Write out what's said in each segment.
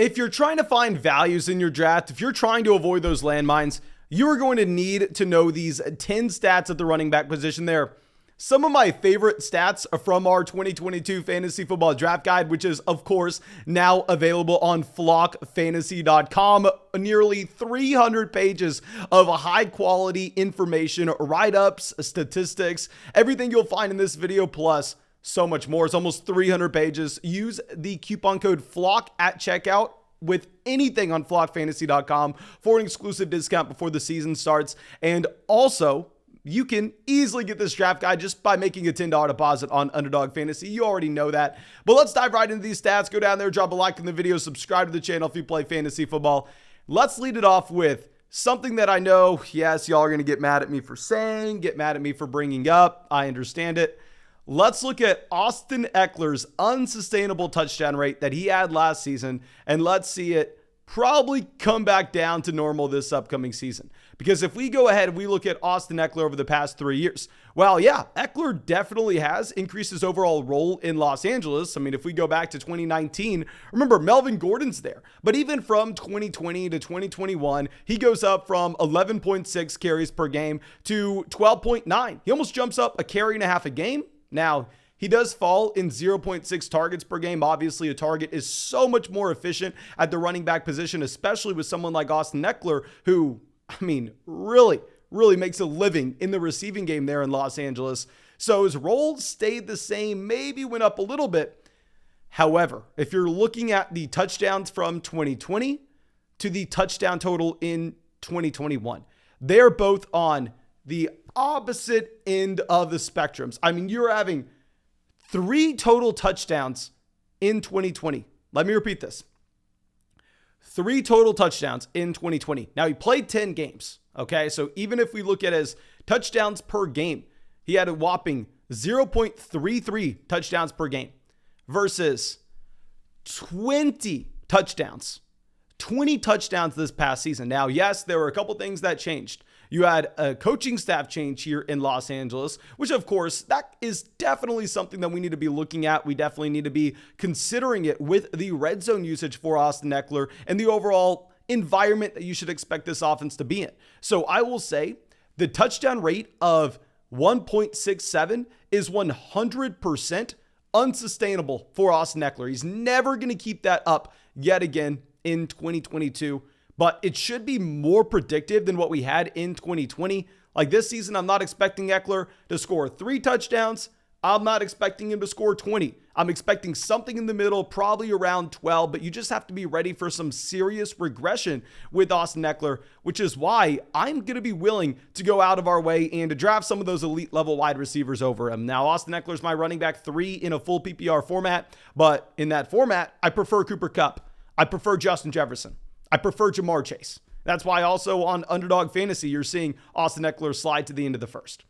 If you're trying to find values in your draft, if you're trying to avoid those landmines, you are going to need to know these 10 stats at the running back position there. Some of my favorite stats from our 2022 fantasy football draft guide, which is, of course, now available on flockfantasy.com. Nearly 300 pages of high quality information, write-ups, statistics, everything you'll find in this video, plus so much more. It's almost 300 pages. Use the coupon code FLOCK at checkout with anything on flockfantasy.com for an exclusive discount before the season starts. And also, you can easily get this draft guide just by making a $10 deposit on Underdog Fantasy. You already know that. But let's dive right into these stats. Go down there, drop a like in the video, subscribe to the channel if you play fantasy football. Let's lead it off with something that I know, yes, y'all are going to get mad at me for saying, get mad at me for bringing up. I understand it. Let's look at Austin Ekeler's unsustainable touchdown rate that he had last season, and let's see it probably come back down to normal this upcoming season. Because if we go ahead and we look at Austin Ekeler over the past 3 years, well, yeah, Ekeler definitely has increased his overall role in Los Angeles. I mean, if we go back to 2019, remember Melvin Gordon's there. But even from 2020 to 2021, he goes up from 11.6 carries per game to 12.9. He almost jumps up a carry and a half a game. Now, he does fall in 0.6 targets per game. Obviously, a target is so much more efficient at the running back position, especially with someone like Austin Ekeler, who, I mean, really makes a living in the receiving game there in Los Angeles. So his role stayed the same, maybe went up a little bit. However, if you're looking at the touchdowns from 2020 to the touchdown total in 2021, they're both on the opposite end of the spectrums. I mean, you're having 3 total touchdowns in 2020. Let me repeat this. 3 total touchdowns in 2020. Now, he played 10 games, okay? So even if we look at his touchdowns per game, he had a whopping 0.33 touchdowns per game versus 20 touchdowns. 20 touchdowns this past season. Now, yes, there were a couple things that changed. You had a coaching staff change here in Los Angeles, which of course, that is definitely something that we need to be looking at. We definitely need to be considering it with the red zone usage for Austin Ekeler and the overall environment that you should expect this offense to be in. So I will say the touchdown rate of 1.67 is 100% unsustainable for Austin Ekeler. He's never going to keep that up yet again in 2022. But it should be more predictive than what we had in 2020. Like this season, I'm not expecting Ekeler to score 3 touchdowns. I'm not expecting him to score 20. I'm expecting something in the middle, probably around 12, but you just have to be ready for some serious regression with Austin Ekeler, which is why I'm going to be willing to go out of our way and to draft some of those elite level wide receivers over him. Now, Austin Ekeler is my running back 3 in a full PPR format, but in that format, I prefer Cooper Kupp. I prefer Justin Jefferson. I prefer Jamar Chase. That's why also on Underdog Fantasy, you're seeing Austin Ekeler slide to the end of the first.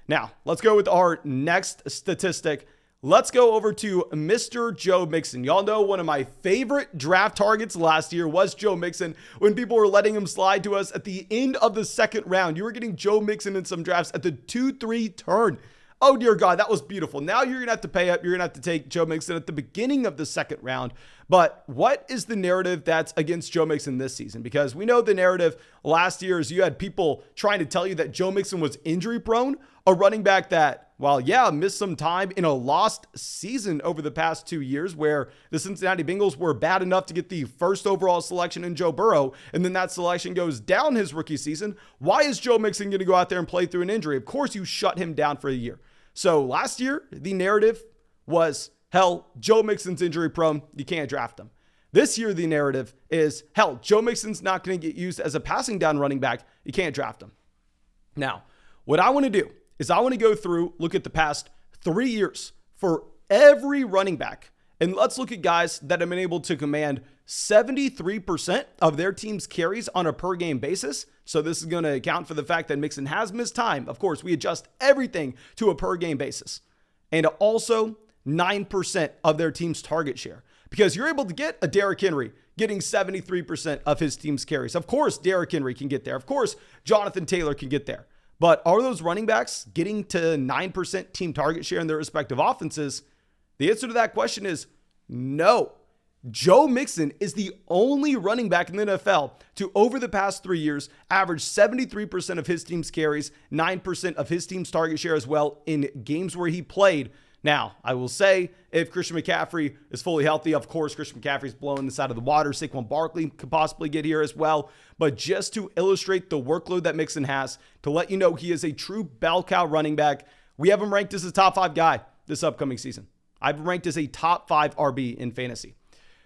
Now, let's go with our next statistic. Let's go over to Mr. Joe Mixon. Y'all know one of my favorite draft targets last year was Joe Mixon. When people were letting him slide to us at the end of the second round, you were getting Joe Mixon in some drafts at the 2-3 turn. Oh, dear God, that was beautiful. Now you're going to have to pay up. You're going to have to take Joe Mixon at the beginning of the second round. But what is the narrative that's against Joe Mixon this season? Because we know the narrative last year is you had people trying to tell you that Joe Mixon was injury prone, a running back that, well, yeah, missed some time in a lost season over the past 2 years where the Cincinnati Bengals were bad enough to get the first overall selection in Joe Burrow, and then that selection goes down his rookie season. Why is Joe Mixon going to go out there and play through an injury? Of course, you shut him down for a year. So last year, the narrative was, hell, Joe Mixon's injury prone. You can't draft him. This year, the narrative is, hell, Joe Mixon's not going to get used as a passing down running back. You can't draft him. Now, what I want to do is I want to go through, look at the past 3 years for every running back. And let's look at guys that have been able to command 73% of their team's carries on a per game basis. So this is going to account for the fact that Mixon has missed time. Of course, we adjust everything to a per game basis. And also 9% of their team's target share. Because you're able to get a Derrick Henry getting 73% of his team's carries. Of course, Derrick Henry can get there. Of course, Jonathan Taylor can get there. But are those running backs getting to 9% team target share in their respective offenses? The answer to that question is no. Joe Mixon is the only running back in the NFL to, over the past 3 years, average 73% of his team's carries, 9% of his team's target share as well in games where he played. Now, I will say, if Christian McCaffrey is fully healthy, of course, Christian McCaffrey's blowing this out of the water. Saquon Barkley could possibly get here as well. But just to illustrate the workload that Mixon has, to let you know he is a true bell cow running back, we have him ranked as a top 5 guy this upcoming season. I've ranked as a top 5 RB in fantasy.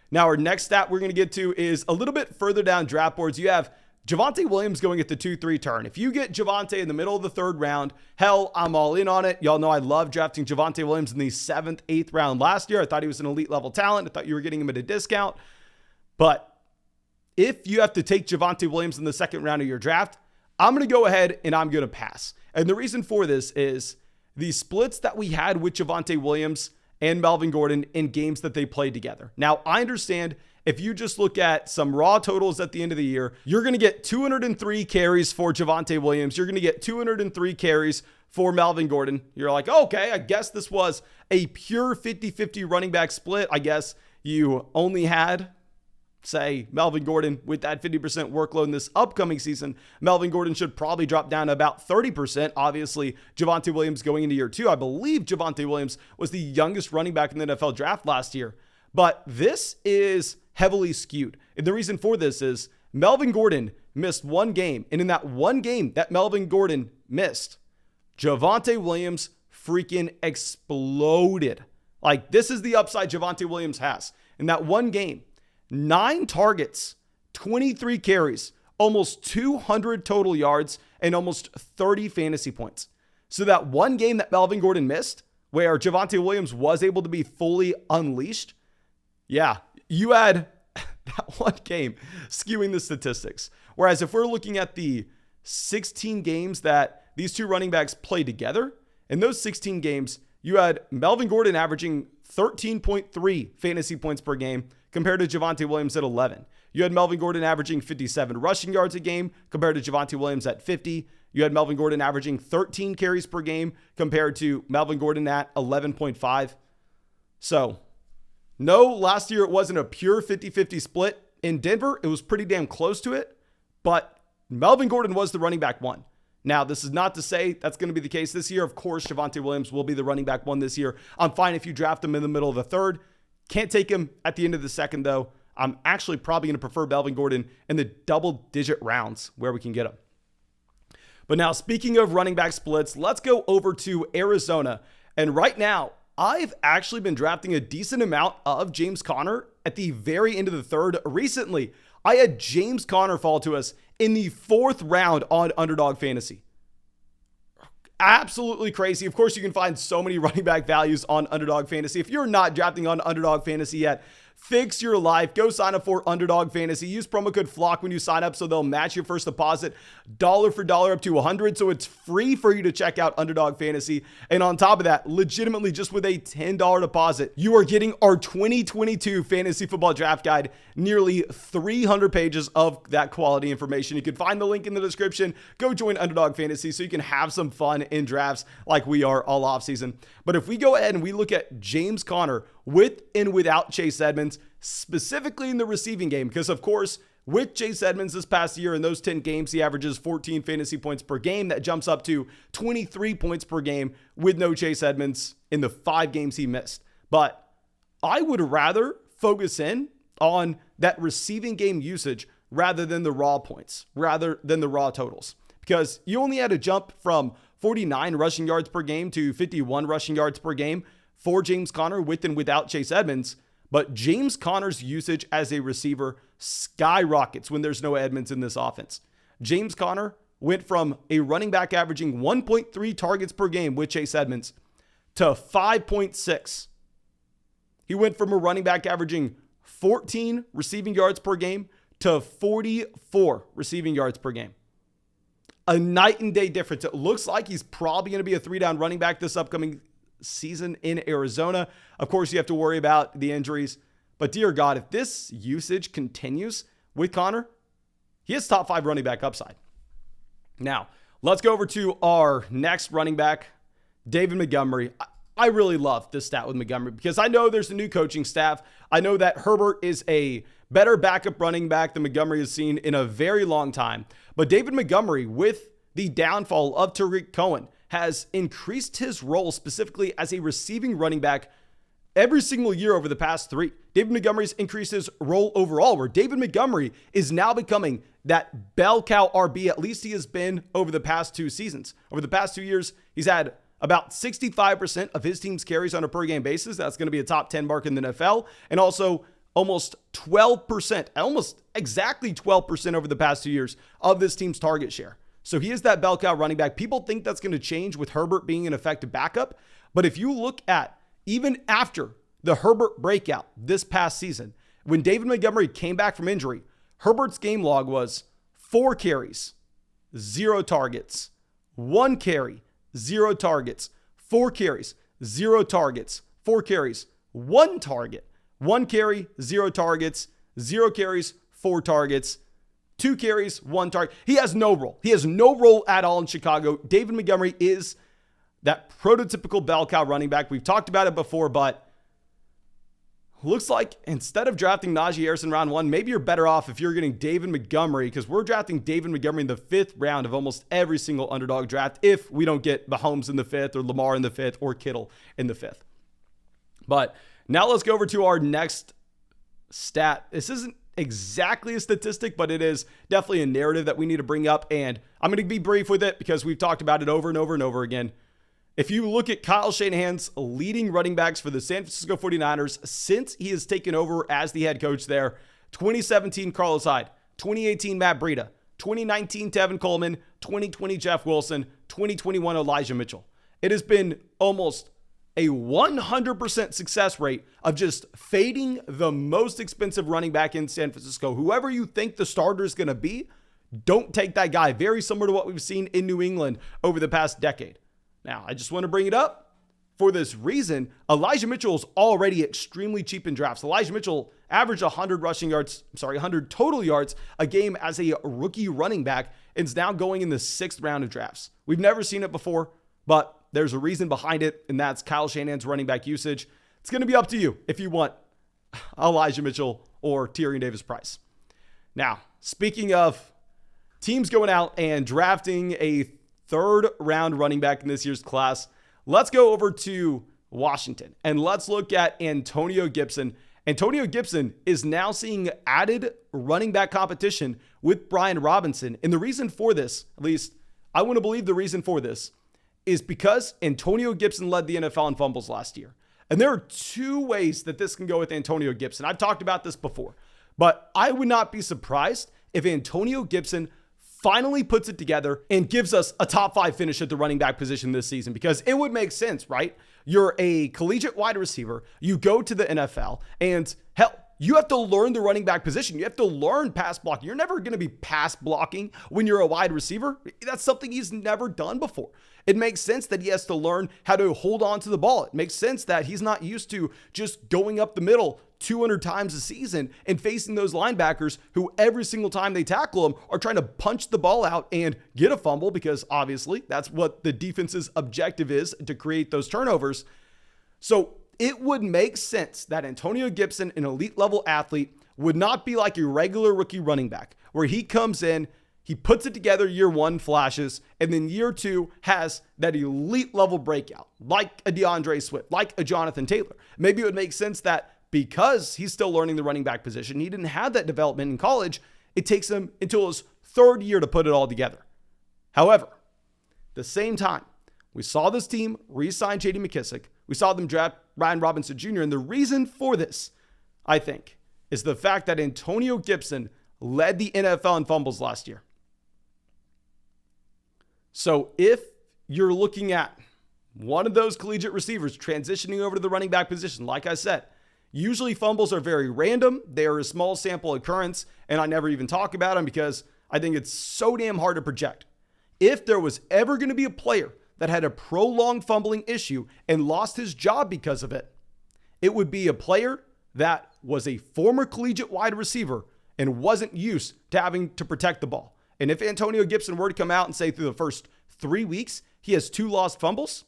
Now, our next stat we're going to get to is a little bit further down draft boards. You have Javonte Williams going at the 2-3 turn. If you get Javonte in the middle of the 3rd round, hell, I'm all in on it. Y'all know I love drafting Javonte Williams in the 7th, 8th round last year. I thought he was an elite level talent. I thought you were getting him at a discount. But if you have to take Javonte Williams in the 2nd round of your draft, I'm going to go ahead and I'm going to pass. And the reason for this is the splits that we had with Javonte Williams and Melvin Gordon in games that they played together. Now, I understand if you just look at some raw totals at the end of the year, you're going to get 203 carries for Javonte Williams. You're going to get 203 carries for Melvin Gordon. You're like, okay, I guess this was a pure 50-50 running back split. I guess you only had, say, Melvin Gordon with that 50% workload in this upcoming season. Melvin Gordon should probably drop down to about 30%. Obviously, Javonte Williams going into year 2. I believe Javonte Williams was the youngest running back in the NFL draft last year. But this is heavily skewed. And the reason for this is Melvin Gordon missed one game. And in that one game that Melvin Gordon missed, Javonte Williams freaking exploded. Like, this is the upside Javonte Williams has. In that one game, 9 targets, 23 carries, almost 200 total yards, and almost 30 fantasy points. So that one game that Melvin Gordon missed, where Javonte Williams was able to be fully unleashed, yeah, you had that one game skewing the statistics. Whereas if we're looking at the 16 games that these two running backs played together, in those 16 games, you had Melvin Gordon averaging 13.3 fantasy points per game compared to Javonte Williams at 11. You had Melvin Gordon averaging 57 rushing yards a game compared to Javonte Williams at 50. You had Melvin Gordon averaging 13 carries per game compared to Melvin Gordon at 11.5. So, no, last year it wasn't a pure 50-50 split. In Denver, it was pretty damn close to it, but Melvin Gordon was the running back 1. Now, this is not to say that's going to be the case this year. Of course, Javonte Williams will be the running back 1 this year. I'm fine if you draft him in the middle of the 3rd. Can't take him at the end of the 2nd, though. I'm actually probably going to prefer Melvin Gordon in the double-digit rounds where we can get him. But now, speaking of running back splits, let's go over to Arizona. And right now, I've actually been drafting a decent amount of James Conner at the very end of the 3rd. Recently, I had James Conner fall to us in the 4th round on Underdog Fantasy. Absolutely crazy. Of course, you can find so many running back values on Underdog Fantasy. If you're not drafting on Underdog Fantasy yet, fix your life. Go sign up for Underdog Fantasy. Use promo code FLOCK when you sign up so they'll match your first deposit dollar for dollar up to 100. So it's free for you to check out Underdog Fantasy. And on top of that, legitimately just with a $10 deposit, you are getting our 2022 Fantasy Football Draft Guide, nearly 300 pages of that quality information. You can find the link in the description. Go join Underdog Fantasy so you can have some fun in drafts like we are all offseason. But if we go ahead and we look at James Conner with and without Chase Edmonds, specifically in the receiving game, because of course, with Chase Edmonds this past year in those 10 games, he averages 14 fantasy points per game. That jumps up to 23 points per game with no Chase Edmonds in the 5 games he missed. But I would rather focus in on that receiving game usage rather than the raw points, rather than the raw totals, because you only had a jump from 49 rushing yards per game to 51 rushing yards per game for James Conner with and without Chase Edmonds. But James Conner's usage as a receiver skyrockets when there's no Edmonds in this offense. James Conner went from a running back averaging 1.3 targets per game with Chase Edmonds to 5.6. He went from a running back averaging 14 receiving yards per game to 44 receiving yards per game. A night and day difference. It looks like he's probably going to be a 3-down running back this upcoming season in Arizona. Of course, you have to worry about the injuries. But dear God, if this usage continues with Conner, he has top 5 running back upside. Now, let's go over to our next running back, David Montgomery. I really love this stat with Montgomery because I know there's a new coaching staff. I know that Herbert is a better backup running back than Montgomery has seen in a very long time. But David Montgomery, with the downfall of Tariq Cohen, has increased his role specifically as a receiving running back every single year over the past 3. David Montgomery's increased his role overall, where David Montgomery is now becoming that bell cow RB, at least he has been over the past 2 seasons. Over the past 2 years, he's had about 65% of his team's carries on a per game basis. That's going to be a top 10 mark in the NFL. And also almost 12%, almost exactly 12% over the past 2 years of this team's target share. So he is that bell cow running back. People think that's going to change with Herbert being an effective backup. But if you look at even after the Herbert breakout this past season, when David Montgomery came back from injury, Herbert's game log was 4 carries, 0 targets, 1 carry, 0 targets, 4 carries, 0 targets, 4 carries, 1 target, 1 carry, 0 targets, 0 carries, 4 targets, 2 carries, 1 target. He has no role. He has no role at all in Chicago. David Montgomery is that prototypical bell cow running back. We've talked about it before, but looks like instead of drafting Najee Harris in round 1, maybe you're better off if you're getting David Montgomery, because we're drafting David Montgomery in the 5th round of almost every single underdog draft if we don't get Mahomes in the 5th or Lamar in the 5th or Kittle in the 5th. But now let's go over to our next stat. This isn't exactly a statistic, but it is definitely a narrative that we need to bring up, and I'm going to be brief with it because we've talked about it over and over and over again. If you look at Kyle Shanahan's leading running backs for the San Francisco 49ers since he has taken over as the head coach there, 2017 Carlos Hyde, 2018 Matt Breida, 2019 Tevin Coleman, 2020 Jeff Wilson, 2021 Elijah Mitchell. It has been almost a 100% success rate of just fading the most expensive running back in San Francisco. Whoever you think the starter is going to be, don't take that guy. Very similar to what we've seen in New England over the past decade. Now, I just want to bring it up for this reason. Elijah Mitchell is already extremely cheap in drafts. Elijah Mitchell averaged 100 total yards a game as a rookie running back and is now going in the 6th round of drafts. We've never seen it before, but there's a reason behind it, and that's Kyle Shanahan's running back usage. It's going to be up to you if you want Elijah Mitchell or Tyrion Davis-Price. Now, speaking of teams going out and drafting a 3rd round running back in this year's class, let's go over to Washington and let's look at Antonio Gibson. Antonio Gibson is now seeing added running back competition with Brian Robinson. And the reason for this, at least I want to believe the reason for this, is because Antonio Gibson led the NFL in fumbles last year. And there are 2 ways that this can go with Antonio Gibson. I've talked about this before, but I would not be surprised if Antonio Gibson finally puts it together and gives us a top 5 finish at the running back position this season, because it would make sense, right? You're a collegiate wide receiver. You go to the NFL and hell, you have to learn the running back position. You have to learn pass blocking. You're never going to be pass blocking when you're a wide receiver. That's something he's never done before. It makes sense that he has to learn how to hold on to the ball. It makes sense that he's not used to just going up the middle 200 times a season and facing those linebackers who every single time they tackle him are trying to punch the ball out and get a fumble, because obviously that's what the defense's objective is, to create those turnovers. So it would make sense that Antonio Gibson, an elite level athlete, would not be like a regular rookie running back where he comes in, he puts it together year 1, flashes, and then year 2 has that elite level breakout, like a DeAndre Swift, like a Jonathan Taylor. Maybe it would make sense that because he's still learning the running back position, he didn't have that development in college, it takes him until his 3rd year to put it all together. However, at the same time, we saw this team re-sign J.D. McKissick. We saw them draft Ryan Robinson Jr. And the reason for this, I think, is the fact that Antonio Gibson led the NFL in fumbles last year. So if you're looking at one of those collegiate receivers transitioning over to the running back position, like I said, usually fumbles are very random. They are a small sample occurrence, and I never even talk about them because I think it's so damn hard to project. If there was ever going to be a player that had a prolonged fumbling issue and lost his job because of it, it would be a player that was a former collegiate wide receiver and wasn't used to having to protect the ball. And if Antonio Gibson were to come out and say through the first 3 weeks, he has 2 lost fumbles,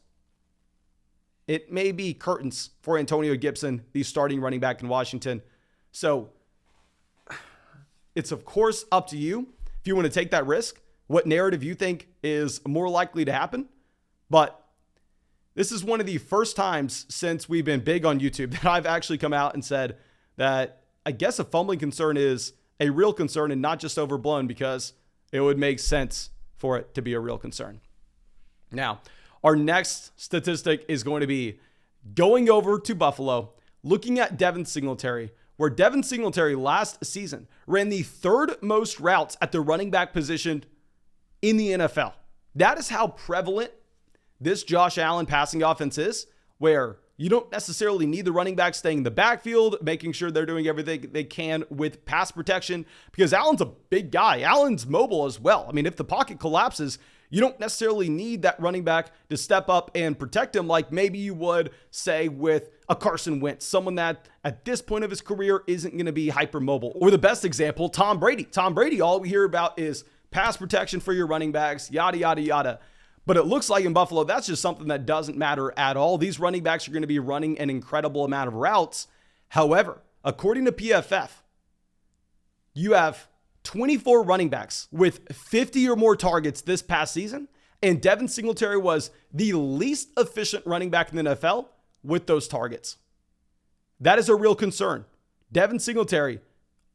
it may be curtains for Antonio Gibson, the starting running back in Washington. So it's, of course, up to you if you want to take that risk, what narrative you think is more likely to happen. But this is one of the first times since we've been big on YouTube that I've actually come out and said that I guess a fumbling concern is a real concern and not just overblown, because it would make sense for it to be a real concern. Now, our next statistic is going to be going over to Buffalo, looking at Devin Singletary, where Devin Singletary last season ran the third most routes at the running back position in the NFL. That is how prevalent this Josh Allen passing offense is, where you don't necessarily need the running back staying in the backfield, making sure they're doing everything they can with pass protection, because Allen's a big guy. Allen's mobile as well. I mean, if the pocket collapses, you don't necessarily need that running back to step up and protect him like maybe you would, say, with a Carson Wentz, someone that at this point of his career isn't going to be hypermobile. Or the best example, Tom Brady. Tom Brady, all we hear about is pass protection for your running backs, yada, yada, yada. But it looks like in Buffalo, that's just something that doesn't matter at all. These running backs are going to be running an incredible amount of routes. However, according to PFF, you have 24 running backs with 50 or more targets this past season, and Devin Singletary was the least efficient running back in the NFL with those targets. That is a real concern. Devin Singletary,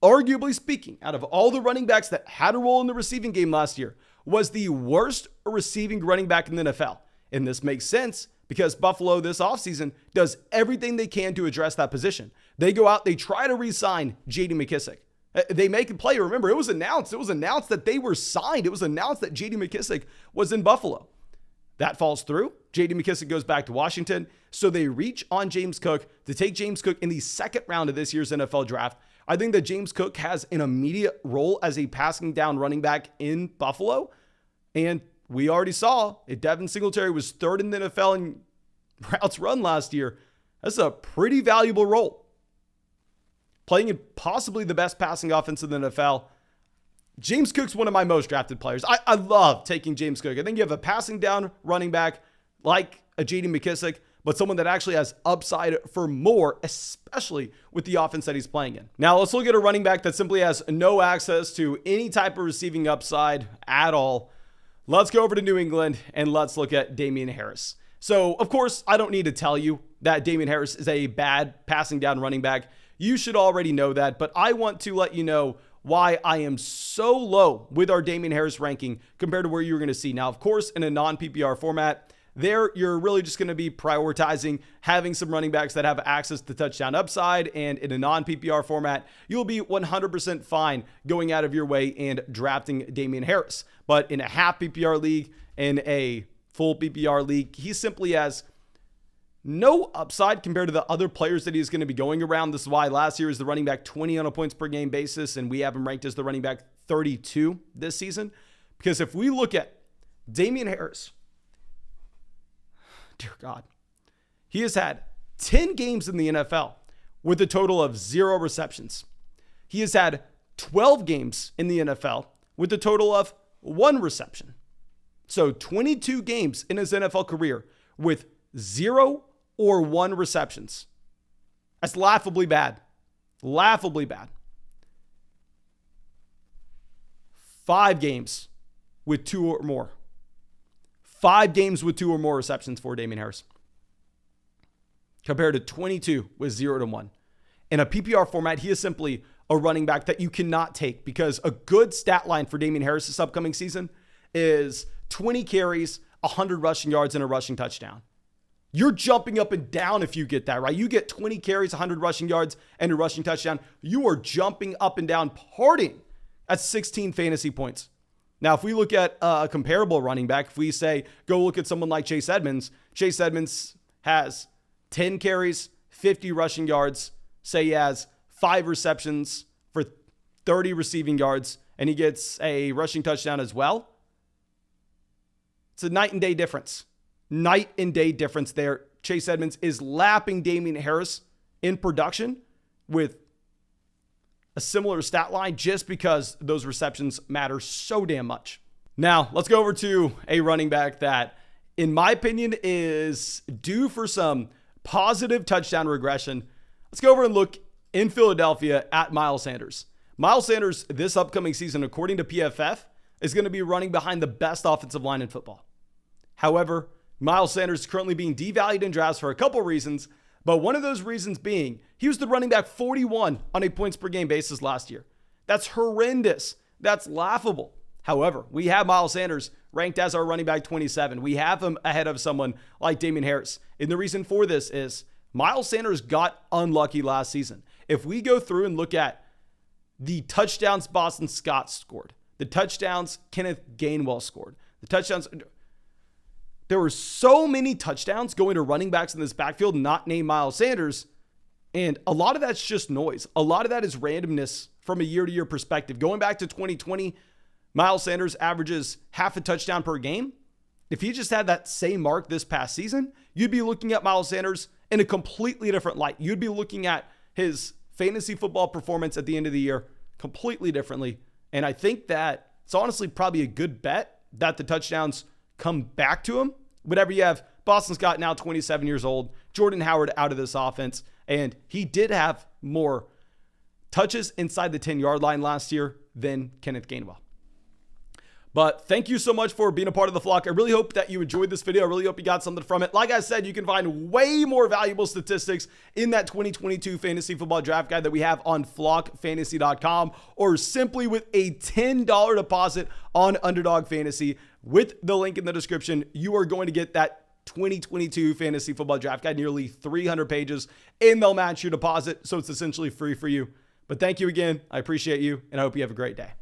arguably speaking, out of all the running backs that had a role in the receiving game last year, was the worst receiving running back in the NFL. And this makes sense because Buffalo this offseason does everything they can to address that position. They go out, they try to re-sign J.D. McKissic. They make a play. Remember, it was announced that they were signed. It was announced that J.D. McKissic was in Buffalo. That falls through. J.D. McKissic goes back to Washington. So they reach on James Cook to take James Cook in the second round of this year's NFL draft. I think that James Cook has an immediate role as a passing down running back in Buffalo. And we already saw if Devin Singletary was third in the NFL in routes run last year, that's a pretty valuable role. Playing in possibly the best passing offense in the NFL. James Cook's one of my most drafted players. I love taking James Cook. I think you have a passing down running back like a J.D. McKissic, but someone that actually has upside for more, especially with the offense that he's playing in. Now, let's look at a running back that simply has no access to any type of receiving upside at all. Let's go over to New England and let's look at Damien Harris. So, of course, I don't need to tell you that Damien Harris is a bad passing down running back. You should already know that, but I want to let you know why I am so low with our Damien Harris ranking compared to where you're going to see. Now, of course, in a non-PPR format, there you're really just going to be prioritizing having some running backs that have access to touchdown upside, and in a non-PPR format, you'll be 100% fine going out of your way and drafting Damien Harris. But in a half PPR league, in a full PPR league, he simply has no upside compared to the other players that he's going to be going around. This is why last year is the running back 20 on a points per game basis, and we have him ranked as the running back 32 this season. Because if we look at Damien Harris, dear God, he has had 10 games in the NFL with a total of 0 receptions. He has had 12 games in the NFL with a total of 1 reception. So 22 games in his NFL career with 0 or 1 receptions. That's laughably bad. Laughably bad. 5 games with 2 or more. 5 games with 2 or more receptions for Damien Harris. Compared to 22 with 0 to 1. In a PPR format, he is simply a running back that you cannot take, because a good stat line for Damien Harris this upcoming season is 20 carries, 100 rushing yards, and a rushing touchdown. You're jumping up and down if you get that, right? You get 20 carries, 100 rushing yards, and a rushing touchdown. You are jumping up and down, partying at 16 fantasy points. Now, if we look at a comparable running back, if we say, go look at someone like Chase Edmonds has 10 carries, 50 rushing yards. Say he has 5 receptions for 30 receiving yards, and he gets a rushing touchdown as well. It's a night and day difference. Night and day difference there. Chase Edmonds is lapping Damien Harris in production with a similar stat line just because those receptions matter so damn much. Now, let's go over to a running back that in my opinion, is due for some positive touchdown regression. Let's go over and look in Philadelphia at Miles Sanders. Miles Sanders this upcoming season, according to PFF, is going to be running behind the best offensive line in football. However, Miles Sanders is currently being devalued in drafts for a couple reasons, but one of those reasons being he was the running back 41 on a points per game basis last year. That's horrendous. That's laughable. However, we have Miles Sanders ranked as our running back 27. We have him ahead of someone like Damien Harris. And the reason for this is Miles Sanders got unlucky last season. If we go through and look at the touchdowns Boston Scott scored, the touchdowns Kenneth Gainwell scored, the touchdowns, there were so many touchdowns going to running backs in this backfield not named Miles Sanders. And a lot of that's just noise. A lot of that is randomness from a year-to-year perspective. Going back to 2020, Miles Sanders averages half a touchdown per game. If he just had that same mark this past season, you'd be looking at Miles Sanders in a completely different light. You'd be looking at his fantasy football performance at the end of the year completely differently. And I think that it's honestly probably a good bet that the touchdowns come back to him. Whenever you have Boston Scott now 27 years old, Jordan Howard out of this offense, and he did have more touches inside the 10-yard line last year than Kenneth Gainwell. But thank you so much for being a part of the flock. I really hope that you enjoyed this video. I really hope you got something from it. Like I said, you can find way more valuable statistics in that 2022 fantasy football draft guide that we have on flockfantasy.com, or simply with a $10 deposit on Underdog Fantasy. With the link in the description, you are going to get that 2022 fantasy football draft guide, nearly 300 pages, and they'll match your deposit. So it's essentially free for you. But thank you again. I appreciate you, and I hope you have a great day.